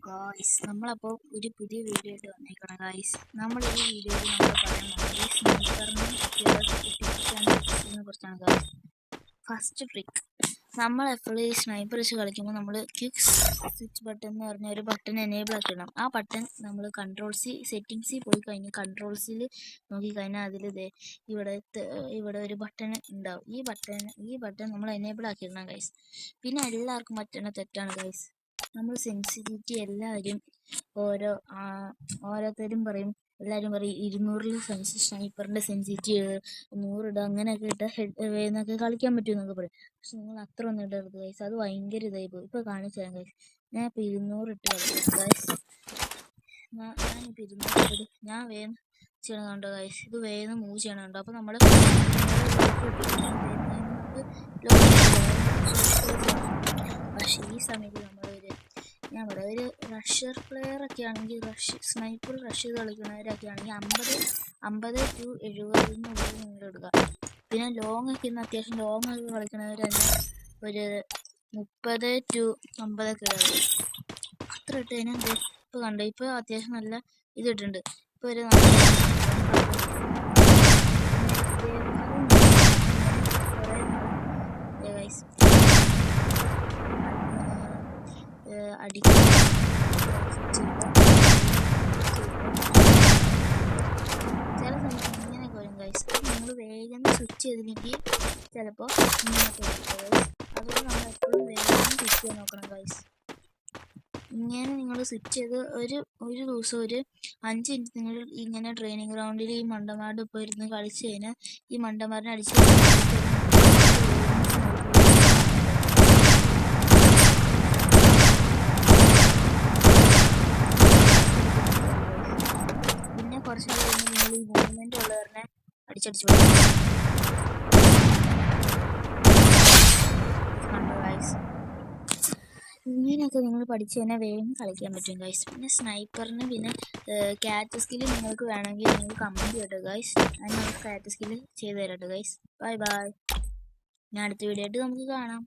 Guys നമ്മളപ്പോൾ ഒരു പുതിയ വീഡിയോ ആയിട്ട് വന്നേക്കണം ഗായ്സ്. നമ്മൾ ഈ വീഡിയോയിൽ നമ്മൾ പറയാൻ പോകുന്നത് സ്നൈപ്പറിനെ പറ്റിയുള്ള ടിപ്സിനെ കുറിച്ചാണ് ഗായ്സ്. ഫസ്റ്റ് ട്രിക്ക്, നമ്മൾ എപ്പോഴും ഈ സ്നൈപ്പർ വെച്ച് കളിക്കുമ്പോൾ നമ്മൾ ക്വിക്ക് സ്വിച്ച് ബട്ടൺ എന്ന് പറഞ്ഞ ഒരു ബട്ടൺ എനേബിൾ ആക്കിയിടണം. ആ ബട്ടൺ നമ്മൾ സെറ്റിങ്സിൽ പോയി കഴിഞ്ഞ് കൺട്രോൾസിൽ നോക്കിക്കഴിഞ്ഞാൽ അതിൽ ഇവിടെ ഒരു ബട്ടൺ ഉണ്ടാവും. ഈ ബട്ടൺ നമ്മൾ എനേബിൾ ആക്കിയിടണം ഗൈസ്. പിന്നെ എല്ലാവർക്കും പറ്റുന്ന തെറ്റാണ് ഗൈസ്. നമ്മൾ സെൻസിറ്റിവിറ്റി എല്ലാവരും ഓരോരുത്തരും പറയും, എല്ലാവരും പറയും 200 സ്നൈപ്പറിൻ്റെ സെൻസിറ്റിവിറ്റി 100 ഇടുക, അങ്ങനെയൊക്കെ ഇട്ട് കളിക്കാൻ പറ്റുമെന്നൊക്കെ പറയും. പക്ഷെ നിങ്ങൾ അത്ര ഒന്നും ഇടരുത് ഗൈസ്, അത് ഭയങ്കര ഇതായി പോകും. ഇപ്പോൾ കാണിച്ചു തരാം ഗൈസ്. ഞാൻ ഇപ്പോൾ 200 ഇട്ട് കളിക്കാം ഗൈസ്. ഞാനിപ്പോൾ 200 ഇട്ട് ഞാൻ വേഗം ചെയ്യണതുണ്ടോ ഗൈസ്, ഇത് വേഗം മൂവ് ചെയ്യണമുണ്ടോ. അപ്പോൾ നമ്മൾ പക്ഷേ ഈ സമയത്ത് ഞാൻ പറയാം, ഒരു റഷർ പ്ലെയറൊക്കെ ആണെങ്കിൽ സ്നൈപ്പർ റഷ് ചെയ്ത് കളിക്കുന്നവരൊക്കെ ആണെങ്കിൽ 50 to 70 നിങ്ങൾ ഇടുക. പിന്നെ ലോങ് ഒക്കെ ഇന്ന് അത്യാവശ്യം ലോങ് ഒക്കെ കളിക്കുന്നവർ തന്നെ ഒരു 30 to 50 ഒക്കെ ഇടുക. അത്ര ഇട്ട് കഴിഞ്ഞാൽ ഇപ്പോൾ കണ്ടു, ഇപ്പോൾ അത്യാവശ്യം നല്ല ഇതിട്ടുണ്ട്. ഇപ്പോൾ ഒരു അടിക്കും ചില സമയത്ത് ഇങ്ങനെയൊക്കെ വരും ഗൈസ്. നിങ്ങൾ വേഗം സ്വിച്ച് ചെയ്തില്ലെങ്കിൽ ചിലപ്പോൾ ഇങ്ങനെയൊക്കെ വരും ഗൈസ്. അതുകൊണ്ട് നമ്മൾ എപ്പോഴും വേഗം സ്വിച്ച് ചെയ്യാൻ നോക്കണം ഗൈസ്. ഇങ്ങനെ നിങ്ങൾ സ്വിച്ച് ചെയ്ത് ഒരു ദിവസം ഒരു 5 മിനിറ്റ് നിങ്ങൾ ഇങ്ങനെ ട്രെയിനിങ് ഗ്രൗണ്ടിൽ ഈ മണ്ടന്മാരുടെ ഇപ്പോൾ ഇരുന്ന് കളിച്ച് കഴിഞ്ഞാൽ ഈ മണ്ടന്മാരിനെ അടിച്ച് കുറച്ച് നിങ്ങൾ ഈ മൂവ്മെന്റ് ഉള്ളവരെ അടിച്ചടിച്ച് കണ്ടോ ഗൈസ്. ഇങ്ങനെയൊക്കെ നിങ്ങൾ പഠിച്ചു കഴിഞ്ഞാൽ വേഗം കളിക്കാൻ പറ്റും ഗൈസ്. പിന്നെ സ്നൈപ്പറിന് പിന്നെ കാറ്റ് സ്കില്ല് നിങ്ങൾക്ക് വേണമെങ്കിൽ നിങ്ങൾ കമൻറ്റ് ചെയ്യട്ടോ ഗൈസ്. ഞാൻ കാറ്റ് സ്കില്ല് ചെയ്ത് തരട്ടോ ഗൈസ്. Bye bye. ഞാൻ അടുത്ത വീഡിയോ ആയിട്ട് നമുക്ക് കാണാം.